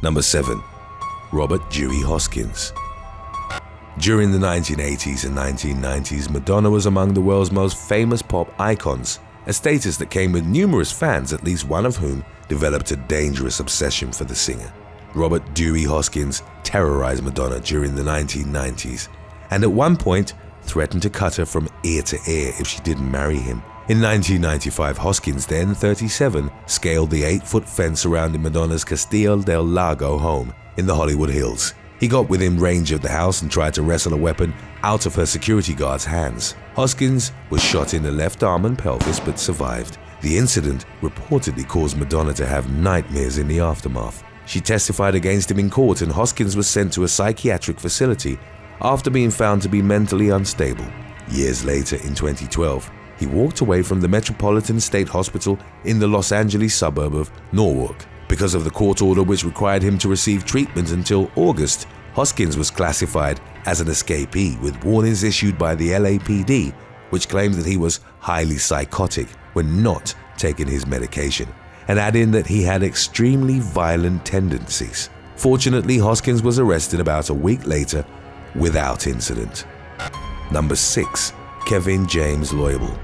Number 7. Robert Dewey Hoskins. During the 1980s and 1990s, Madonna was among the world's most famous pop icons, a status that came with numerous fans, at least one of whom developed a dangerous obsession for the singer. Robert Dewey Hoskins terrorized Madonna during the 1990s, and at one point threatened to cut her from ear to ear if she didn't marry him. In 1995, Hoskins, then 37, scaled the 8-foot fence surrounding Madonna's Castillo del Lago home in the Hollywood Hills. He got within range of the house and tried to wrestle a weapon out of her security guard's hands. Hoskins was shot in the left arm and pelvis but survived. The incident reportedly caused Madonna to have nightmares in the aftermath. She testified against him in court, and Hoskins was sent to a psychiatric facility after being found to be mentally unstable. Years later, in 2012, he walked away from the Metropolitan State Hospital in the Los Angeles suburb of Norwalk. Because of the court order which required him to receive treatment until August, Hoskins was classified as an escapee, with warnings issued by the LAPD, which claimed that he was highly psychotic when not taking his medication, and adding that he had extremely violent tendencies. Fortunately, Hoskins was arrested about a week later without incident. Number 6. Kevin James Loibl.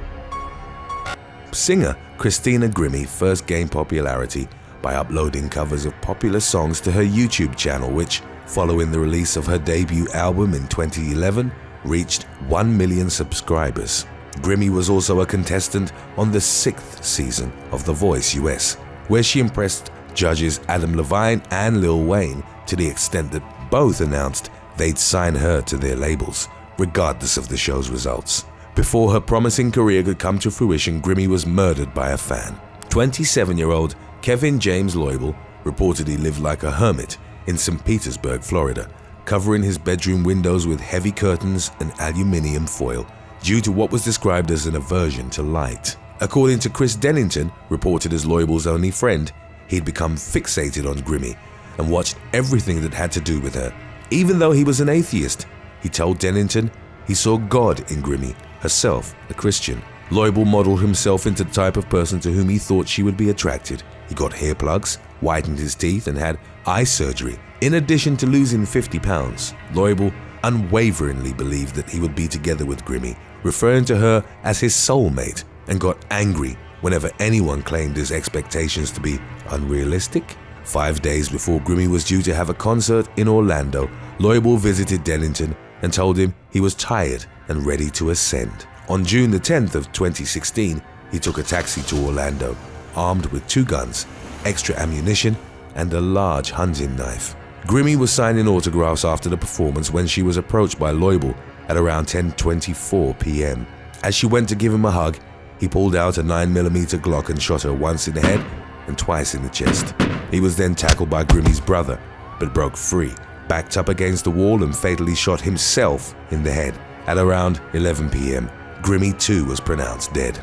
Singer Christina Grimmie first gained popularity by uploading covers of popular songs to her YouTube channel, which, following the release of her debut album in 2011, reached 1 million subscribers. Grimmie was also a contestant on the 6th season of The Voice US, where she impressed judges Adam Levine and Lil Wayne to the extent that both announced they'd sign her to their labels, regardless of the show's results. Before her promising career could come to fruition, Grimmie was murdered by a fan. 27-year-old Kevin James Loibl reportedly lived like a hermit in St. Petersburg, Florida, covering his bedroom windows with heavy curtains and aluminium foil due to what was described as an aversion to light. According to Chris Dennington, reported as Loibl's only friend, he'd become fixated on Grimmie and watched everything that had to do with her. Even though he was an atheist, he told Dennington he saw God in Grimmie, herself a Christian. Loibl modeled himself into the type of person to whom he thought she would be attracted. He got hair plugs, whitened his teeth, and had eye surgery. In addition to losing 50 pounds, Loibl unwaveringly believed that he would be together with Grimmie, referring to her as his soulmate, and got angry whenever anyone claimed his expectations to be unrealistic. 5 days before Grimmie was due to have a concert in Orlando, Loibl visited Dennington and told him he was tired and ready to ascend. On June the 10th of 2016, he took a taxi to Orlando, armed with 2 guns, extra ammunition, and a large hunting knife. Grimmie was signing autographs after the performance when she was approached by Loibl at around 10:24 p.m. As she went to give him a hug, he pulled out a 9mm Glock and shot her once in the head and twice in the chest. He was then tackled by Grimmie's brother, but broke free, backed up against the wall, and fatally shot himself in the head. At around 11 p.m., Grimmie too was pronounced dead.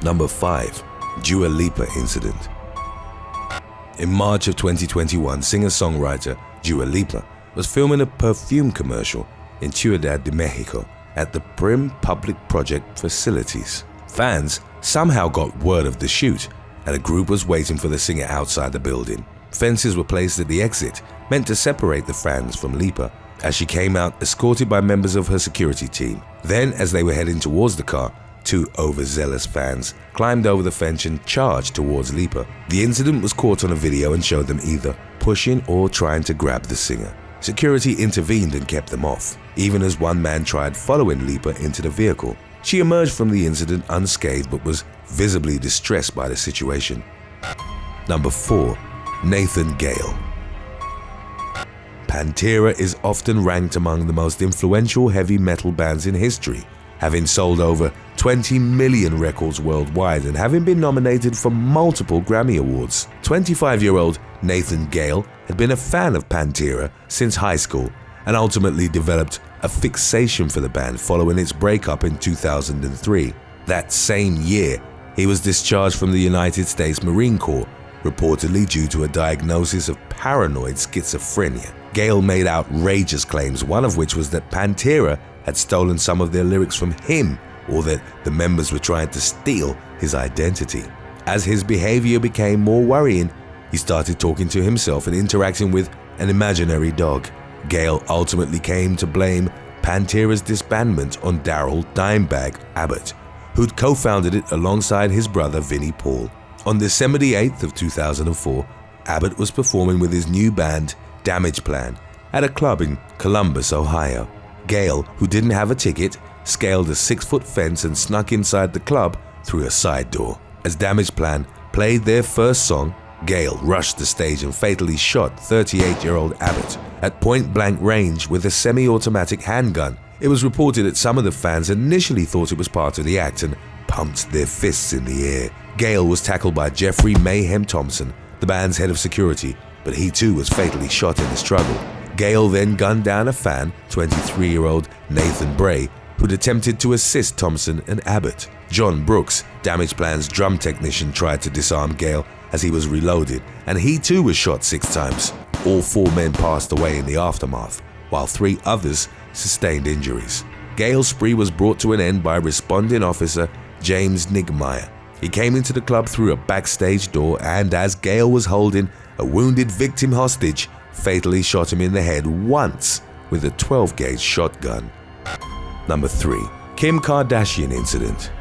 Number 5. Dua Lipa incident. In March of 2021, singer-songwriter Dua Lipa was filming a perfume commercial in Ciudad de Mexico at the Prim Public Project facilities. Fans somehow got word of the shoot, and a group was waiting for the singer outside the building. Fences were placed at the exit, meant to separate the fans from Lipa, as she came out escorted by members of her security team. Then, as they were heading towards the car, 2 overzealous fans climbed over the fence and charged towards Lipa. The incident was caught on a video and showed them either pushing or trying to grab the singer. Security intervened and kept them off, even as one man tried following Lipa into the vehicle. She emerged from the incident unscathed but was visibly distressed by the situation. Number 4. Nathan Gale. Pantera is often ranked among the most influential heavy metal bands in history, having sold over 20 million records worldwide and having been nominated for multiple Grammy Awards. 25-year-old Nathan Gale had been a fan of Pantera since high school and ultimately developed a fixation for the band following its breakup in 2003. That same year, he was discharged from the United States Marine Corps, reportedly due to a diagnosis of paranoid schizophrenia. Gale made outrageous claims, one of which was that Pantera had stolen some of their lyrics from him, or that the members were trying to steal his identity. As his behavior became more worrying, he started talking to himself and interacting with an imaginary dog. Gail ultimately came to blame Pantera's disbandment on Darrell "Dimebag" Abbott, who'd co-founded it alongside his brother Vinnie Paul. On December 8th of 2004, Abbott was performing with his new band, Damage Plan, at a club in Columbus, Ohio. Gail, who didn't have a ticket, scaled a 6-foot fence and snuck inside the club through a side door. As Damage Plan played their first song, Gail rushed the stage and fatally shot 38-year-old Abbott at point-blank range with a semi-automatic handgun. It was reported that some of the fans initially thought it was part of the act and pumped their fists in the air. Gail was tackled by Jeffrey Mayhem Thompson, the band's head of security, but he too was fatally shot in the struggle. Gail then gunned down a fan, 23-year-old Nathan Bray, who'd attempted to assist Thompson and Abbott. John Brooks, Damage Plan's drum technician, tried to disarm Gail as he was reloaded, and he too was shot 6 times. All 4 men passed away in the aftermath, while 3 others sustained injuries. Gail's spree was brought to an end by responding officer James Niggemeyer. He came into the club through a backstage door and, as Gail was holding a wounded victim hostage, fatally shot him in the head once with a 12-gauge shotgun. Number 3. Kim Kardashian Incident.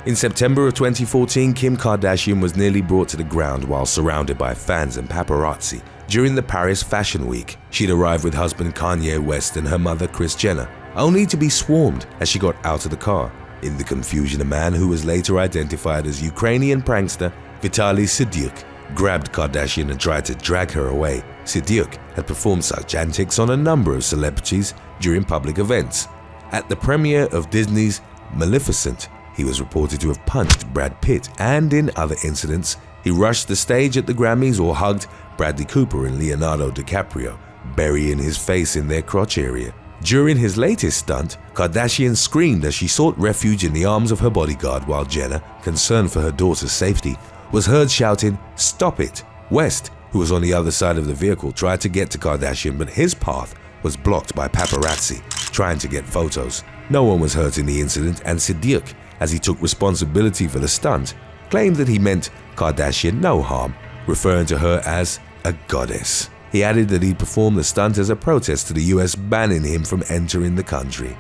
In September of 2014, Kim Kardashian was nearly brought to the ground while surrounded by fans and paparazzi. During the Paris Fashion Week, she'd arrived with husband Kanye West and her mother Kris Jenner, only to be swarmed as she got out of the car. In the confusion, a man who was later identified as Ukrainian prankster Vitaly Sidyuk grabbed Kardashian and tried to drag her away. Sidyuk had performed such antics on a number of celebrities during public events. At the premiere of Disney's Maleficent, he was reported to have punched Brad Pitt, and in other incidents, he rushed the stage at the Grammys or hugged Bradley Cooper and Leonardo DiCaprio, burying his face in their crotch area. During his latest stunt, Kardashian screamed as she sought refuge in the arms of her bodyguard, while Jenner, concerned for her daughter's safety, was heard shouting, "Stop it!" West, who was on the other side of the vehicle, tried to get to Kardashian, but his path was blocked by paparazzi trying to get photos. No one was hurt in the incident, and Sidyuk, as he took responsibility for the stunt, claimed that he meant Kardashian no harm, referring to her as a goddess. He added that he performed the stunt as a protest to the US banning him from entering the country.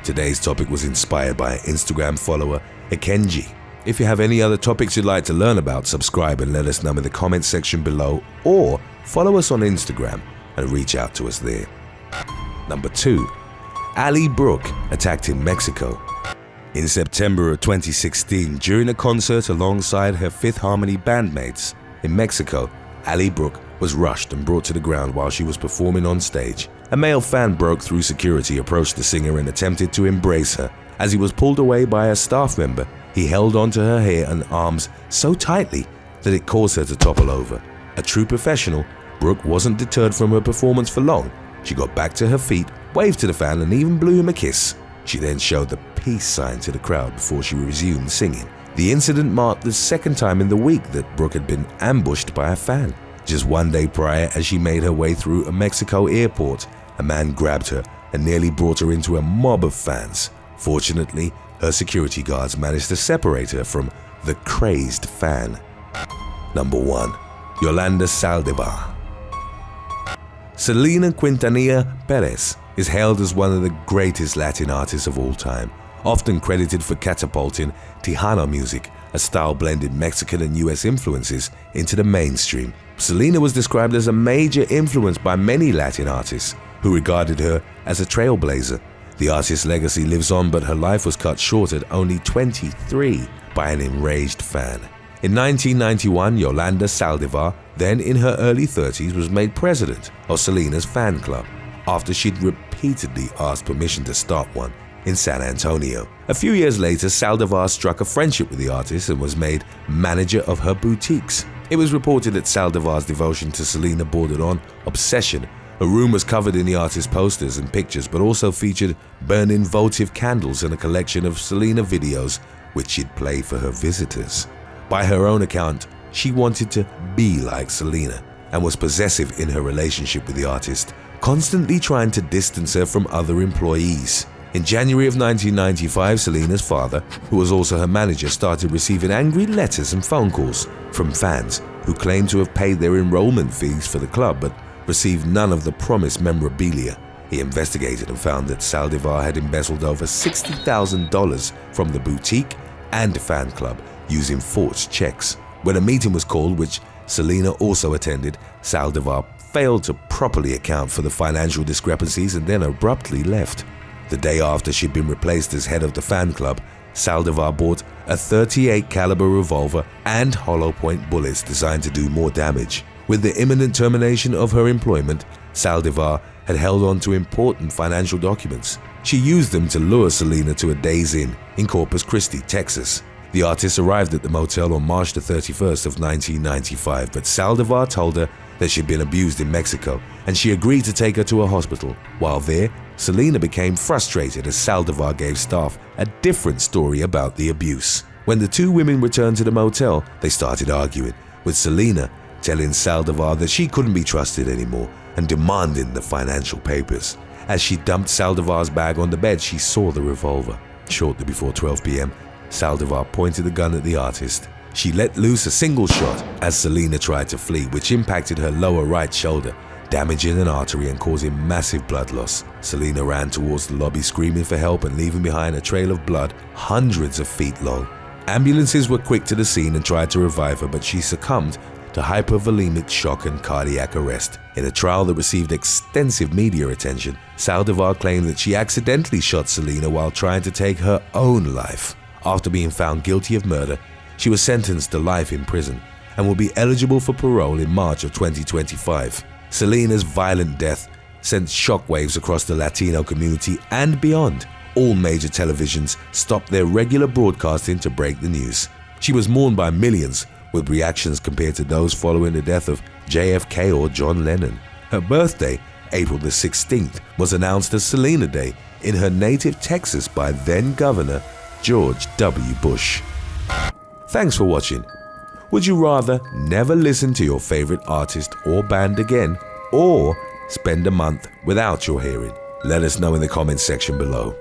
Today's topic was inspired by Instagram follower Ekenji. If you have any other topics you'd like to learn about, subscribe and let us know in the comments section below, or follow us on Instagram and reach out to us there. Number 2. Ally Brooke attacked in Mexico. In September of 2016, during a concert alongside her Fifth Harmony bandmates in Mexico, Ally Brooke was rushed and brought to the ground while she was performing on stage. A male fan broke through security, approached the singer and attempted to embrace her. As he was pulled away by a staff member, he held onto her hair and arms so tightly that it caused her to topple over. A true professional, Brooke wasn't deterred from her performance for long. She got back to her feet, waved to the fan and even blew him a kiss. She then showed the peace sign to the crowd before she resumed singing. The incident marked the second time in the week that Brooke had been ambushed by a fan. Just one day prior, as she made her way through a Mexico airport, a man grabbed her and nearly brought her into a mob of fans. Fortunately, her security guards managed to separate her from the crazed fan. Number 1. Yolanda Saldivar. Selena Quintanilla Perez is hailed as one of the greatest Latin artists of all time, often credited for catapulting Tejano music, a style blended Mexican and US influences, into the mainstream. Selena was described as a major influence by many Latin artists, who regarded her as a trailblazer. The artist's legacy lives on, but her life was cut short at only 23 by an enraged fan. In 1991, Yolanda Saldivar, then in her early 30s, was made president of Selena's fan club after she'd repeatedly asked permission to start one in San Antonio. A few years later, Saldivar struck a friendship with the artist and was made manager of her boutiques. It was reported that Saldivar's devotion to Selena bordered on obsession. Her room was covered in the artist's posters and pictures, but also featured burning votive candles and a collection of Selena videos which she'd play for her visitors. By her own account, she wanted to be like Selena and was possessive in her relationship with the artist, constantly trying to distance her from other employees. In January of 1995, Selena's father, who was also her manager, started receiving angry letters and phone calls from fans who claimed to have paid their enrollment fees for the club but received none of the promised memorabilia. He investigated and found that Saldivar had embezzled over $60,000 from the boutique and fan club using forged checks. When a meeting was called, which Selena also attended, Saldivar failed to properly account for the financial discrepancies and then abruptly left. The day after she'd been replaced as head of the fan club, Saldivar bought a .38 caliber revolver and hollow point bullets designed to do more damage. With the imminent termination of her employment, Saldivar had held on to important financial documents. She used them to lure Selena to a Days Inn in Corpus Christi, Texas. The artist arrived at the motel on March the 31st of 1995, but Saldivar told her that she'd been abused in Mexico, and she agreed to take her to a hospital. While there, Selena became frustrated as Saldivar gave staff a different story about the abuse. When the two women returned to the motel, they started arguing, with Selena telling Saldivar that she couldn't be trusted anymore and demanding the financial papers. As she dumped Saldivar's bag on the bed, she saw the revolver. Shortly before 12 p.m., Saldivar pointed the gun at the artist. She let loose a single shot as Selena tried to flee, which impacted her lower right shoulder, damaging an artery and causing massive blood loss. Selena ran towards the lobby screaming for help and leaving behind a trail of blood hundreds of feet long. Ambulances were quick to the scene and tried to revive her, but she succumbed to hypervolemic shock and cardiac arrest. In a trial that received extensive media attention, Saldivar claimed that she accidentally shot Selena while trying to take her own life. After being found guilty of murder, she was sentenced to life in prison and will be eligible for parole in March of 2025. Selena's violent death sent shockwaves across the Latino community and beyond. All major televisions stopped their regular broadcasting to break the news. She was mourned by millions, with reactions compared to those following the death of JFK or John Lennon. Her birthday, April the 16th, was announced as Selena Day in her native Texas by then-Governor George W. Bush. Thanks for watching. Would you rather never listen to your favorite artist or band again, or spend a month without your hearing? Let us know in the comments section below.